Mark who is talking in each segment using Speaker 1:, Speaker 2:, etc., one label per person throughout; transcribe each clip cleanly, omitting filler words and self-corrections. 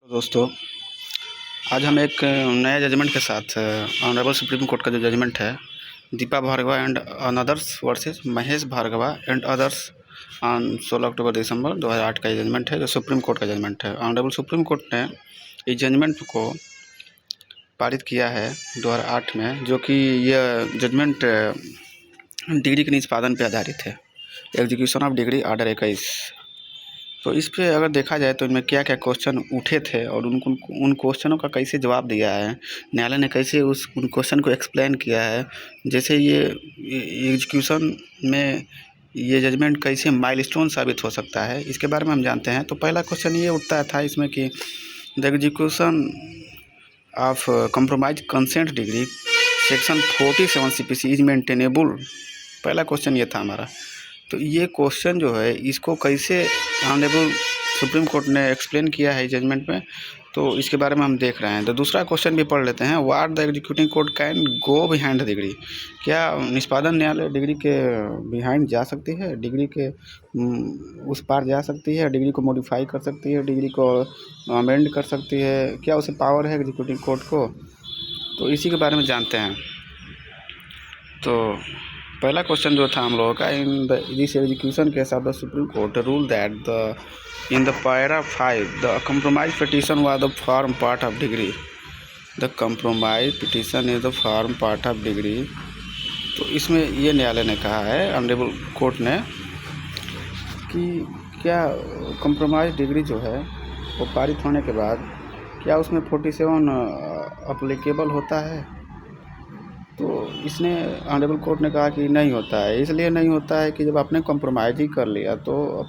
Speaker 1: दोस्तों, आज हम एक नए जजमेंट के साथ ऑनरेबल सुप्रीम कोर्ट का जो जजमेंट है Deepa Bhargava and another's versus Mahesh Bhargava and others on 16 अक्टूबर दिसंबर 2008 का ये जजमेंट है जो सुप्रीम कोर्ट का जजमेंट है। ऑनरेबल सुप्रीम कोर्ट ने इस जजमेंट को पारित किया है 2008 में, जो कि यह जजमेंट डिग्री के निष्पादन पर आधारित है, एग्जीक्यूशन ऑफ डिग्री ऑर्डर 21। तो इस पे अगर देखा जाए तो इनमें क्या क्या क्वेश्चन उठे थे और उन क्वेश्चनों का कैसे जवाब दिया है, न्यायालय ने कैसे उन क्वेश्चन को एक्सप्लेन किया है, जैसे ये एग्जीक्यूशन में ये जजमेंट कैसे माइलस्टोन साबित हो सकता है, इसके बारे में हम जानते हैं। तो पहला क्वेश्चन ये उठता था इसमें कि the execution of compromise consent degree section 47 CPC is maintainable. पहला क्वेश्चन ये था हमारा। तो ये क्वेश्चन जो है इसको कैसे ऑनरेबल सुप्रीम कोर्ट ने एक्सप्लेन किया है जजमेंट में, तो इसके बारे में हम देख रहे हैं। तो दूसरा क्वेश्चन भी पढ़ लेते हैं। What the executing court can go behind the degree. क्या निष्पादन न्यायालय डिग्री के बिहाइंड जा सकती है, डिग्री के उस पार जा सकती है, डिग्री को मॉडिफाई कर सकती है, डिग्री को अमेंड कर सकती है, क्या उसे पावर है एग्जीक्यूटिव कोर्ट को? तो इसी के बारे में जानते हैं। तो पहला क्वेश्चन जो था हम लोगों का, in this execution case of the supreme court rule that the in the para 5 the compromise petition was the form part of degree. The compromise petition is the form part of degree. तो इसमें ये न्यायालय ने कहा है, honourable court ने, कि क्या कंप्रोमाइज डिग्री जो है वो पारित होने के बाद क्या उसमें 47 अप्लीकेबल होता है? तो इसने ऑनरेबल कोर्ट ने कहा कि नहीं होता है। इसलिए नहीं होता है कि जब आपने कॉम्प्रोमाइज़ ही कर लिया तो अब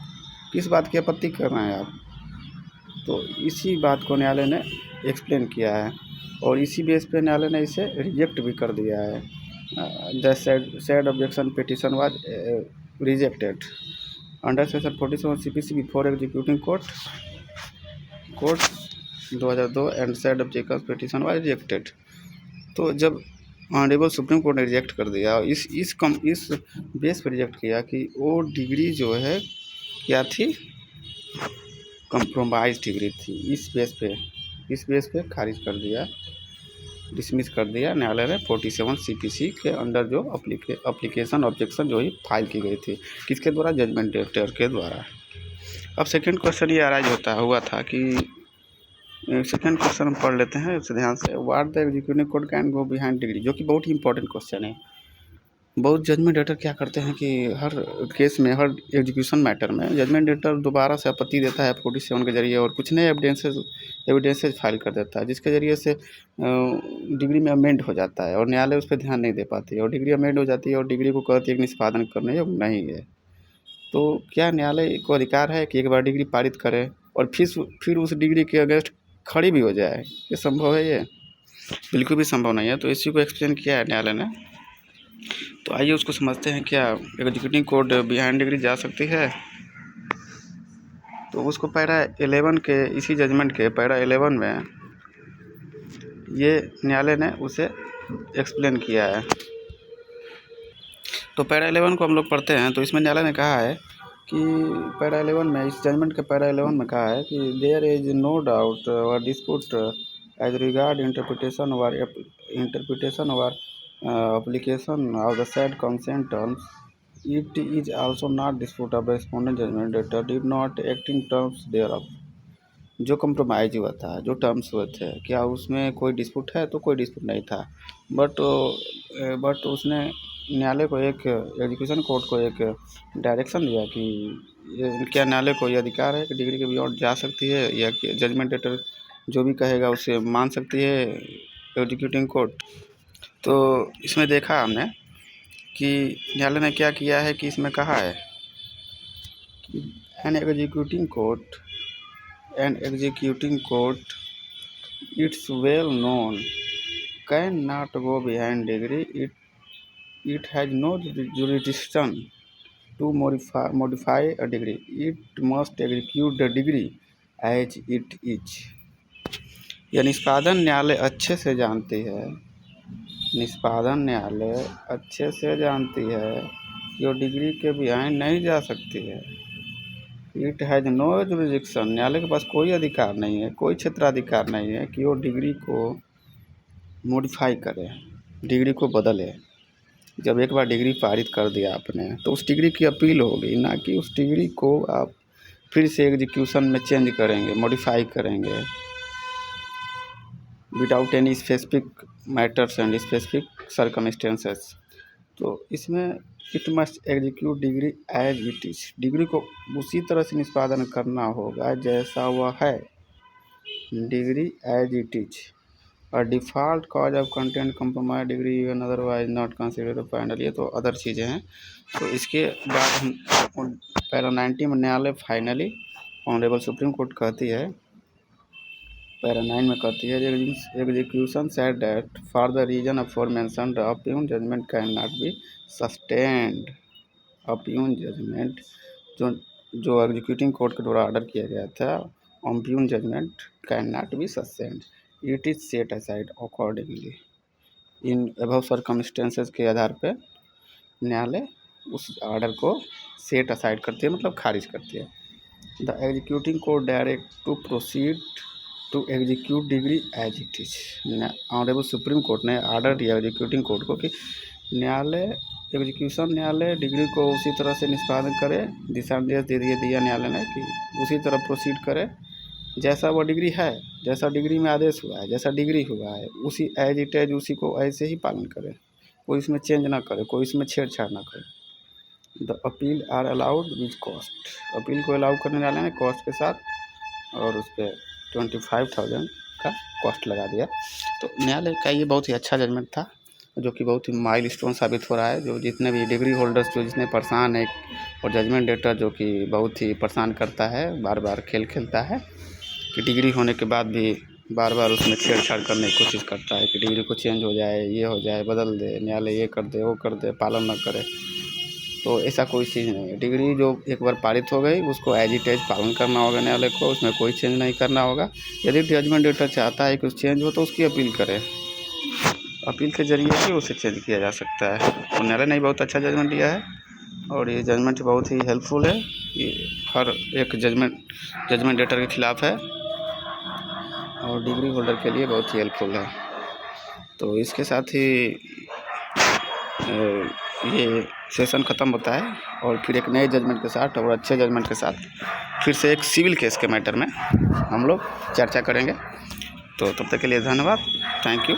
Speaker 1: किस बात की आपत्ति कर रहे हैं आप? तो इसी बात को न्यायालय ने एक्सप्लेन किया है और इसी बेस पे न्यायालय ने इसे रिजेक्ट भी कर दिया है। The said objection petition was rejected under section 47 CPC before executing court 2002 and said objection petition was rejected. तो जब ऑनरेबल सुप्रीम कोर्ट ने रिजेक्ट कर दिया, इस बेस पर रिजेक्ट किया कि वो डिग्री जो है क्या थी, कंप्रोमाइज डिग्री थी। इस बेस पे खारिज कर दिया, डिसमिस कर दिया न्यायालय ने 47 CPC के अंडर जो अप्लीकेशन ऑब्जेक्शन जो ही फाइल की गई थी, किसके द्वारा? जजमेंट डायरेक्टर के द्वारा। अब सेकेंड क्वेश्चन ये अराइज हुआ था कि सेकेंड क्वेश्चन हम पढ़ लेते हैं इसे ध्यान से। What the executive court can go behind degree, जो कि बहुत ही इंपॉर्टेंट क्वेश्चन है। बहुत जजमेंट डेटर क्या करते हैं कि हर केस में, हर एग्जीक्यूशन मैटर में जजमेंट डेटर दोबारा से आपत्ति देता है 47 के जरिए और कुछ नए एविडेंसेज फाइल कर देता है, जिसके जरिए से डिग्री में अमेंड हो जाता है और न्यायालय उस पर ध्यान नहीं दे पाती है और डिग्री अमेंड हो जाती है और डिग्री को कहती है कि निष्पादन करने योग्य नहीं है। तो क्या न्यायालय को अधिकार है कि एक बार डिग्री पारित करे और फिर उस डिग्री के अगेंस्ट खड़ी भी हो जाए? ये संभव है? ये बिल्कुल भी संभव नहीं है। तो इसी को एक्सप्लेन किया है न्यायालय ने। तो आइए उसको समझते हैं। क्या एग्जीक्यूटिव कोर्ट बिहाइंड डिग्री जा सकती है? तो उसको पैरा 11 के, इसी जजमेंट के पैरा 11 में ये न्यायालय ने उसे एक्सप्लेन किया है। तो पैरा 11 को हम लोग पढ़ते हैं। तो इसमें न्यायालय ने कहा है कि पैरा 11 में, इस जजमेंट के पैरा 11 में कहा है कि देयर इज नो डाउट और डिस्प्यूट एज रिगार्ड इंटरप्रिटेशन और application of the said consent terms. It is also not dispute of the respondent judgment debtor did not act in terms thereof. जो compromise हुआ था, जो terms हुए थे, क्या उसमें कोई डिस्प्यूट है? तो कोई डिस्प्यूट नहीं था। बट उसने न्यायालय को, एक एजुकेशन कोर्ट को एक डायरेक्शन दिया कि क्या न्यायालय को ये अधिकार है कि डिग्री के बियॉन्ड जा सकती है, या जजमेंट डेटर जो भी कहेगा उसे मान सकती है एग्जीक्यूटिव कोर्ट। तो इसमें देखा हमने कि न्यायालय ने क्या किया है कि इसमें कहा है कि an executing court it's well known can not go behind decree, it has no jurisdiction to modify a decree, it must execute the decree as it is. यह निष्पादन न्यायालय अच्छे से जानती है कि वो डिग्री के बिहाइंड नहीं जा सकती है, इट हैज़ नो जुरिडिक्शन, न्यायालय के पास कोई अधिकार नहीं है, कोई क्षेत्राधिकार नहीं है कि वो डिग्री को मॉडिफाई करे, डिग्री को बदले। जब एक बार डिग्री पारित कर दिया आपने तो उस डिग्री की अपील होगी, ना कि उस डिग्री को आप फिर से एग्जीक्यूशन में चेंज करेंगे, मॉडिफाई करेंगे without any specific matters and specific circumstances. तो इसमें it must execute decree as it is, decree को उसी तरह से निष्पादन करना होगा जैसा वह है, डिग्री एज इट इज। और default cause of content compromise degree even otherwise not considered final, ये तो अदर चीज़ें हैं। तो इसके बाद हम पैरा 90 में न्यायालय फाइनली ऑनरेबल सुप्रीम कोर्ट कहती है, पैरा 9 में कहती है execution said that for the reason aforementioned अप्यून judgment can not be sustained. अप्यून जजमेंट जो एग्जीक्यूटिंग कोर्ट के द्वारा ऑर्डर किया गया था, अप्यून judgment can not be sustained, it is set aside accordingly. In above circumstances के आधार पे न्यायालय उस ऑर्डर को सेट असाइड करती है, मतलब खारिज करती है। The executing court direct to proceed to execute decree as it is. Honourable supreme court ने ऑर्डर दिया एग्जीक्यूटिंग कोर्ट को कि न्यायालय डिग्री को उसी तरह से निष्पादन करे, दिशा निर्देश दे दिया न्यायालय ने कि उसी तरह प्रोसीड करे जैसा वो डिग्री है, जैसा डिग्री में आदेश हुआ है, जैसा डिग्री हुआ है उसी एज इट एज उसी को ऐसे ही पालन करे, कोई इसमें चेंज ना करे, कोई इसमें छेड़छाड़ ना करे। The appeal or allowed with cost, appeal को अलाउ करने वाले हैं कॉस्ट के साथ, और उस पर 25,000 का कॉस्ट लगा दिया। तो न्यायालय का ये बहुत ही अच्छा जजमेंट था, जो कि बहुत ही माइलस्टोन साबित हो रहा है। जो जितने भी डिग्री होल्डर्स जो जितने परेशान है, और जजमेंट डेटर जो कि बहुत ही परेशान करता है, बार बार खेल खेलता है कि डिग्री होने के बाद भी बार बार उसमें छेड़छाड़ करने की कोशिश करता है कि डिग्री को चेंज हो जाए, ये हो जाए, बदल दे, न्यायालय ये कर दे, वो कर दे, पालन न करे। तो ऐसा कोई चीज़ नहीं है, डिग्री जो एक बार पारित हो गई उसको एज इट एज पालन करना होगा न्यायालय को, उसमें कोई चेंज नहीं करना होगा। यदि जजमेंट डेटर चाहता है कि उस चेंज हो तो उसकी अपील करे, अपील के जरिए ही उसे चेंज किया जा सकता है। और न्यायालय ने बहुत अच्छा जजमेंट दिया है, और ये जजमेंट बहुत ही हेल्पफुल है, ये हर एक जजमेंट डेटर के खिलाफ है और डिग्री होल्डर के लिए बहुत ही हेल्पफुल है। तो इसके साथ ही ये सेशन ख़त्म होता है, और फिर एक नए जजमेंट के साथ और अच्छे जजमेंट के साथ फिर से एक सिविल केस के मैटर में हम लोग चर्चा करेंगे। तो तब तक के लिए धन्यवाद, थैंक यू।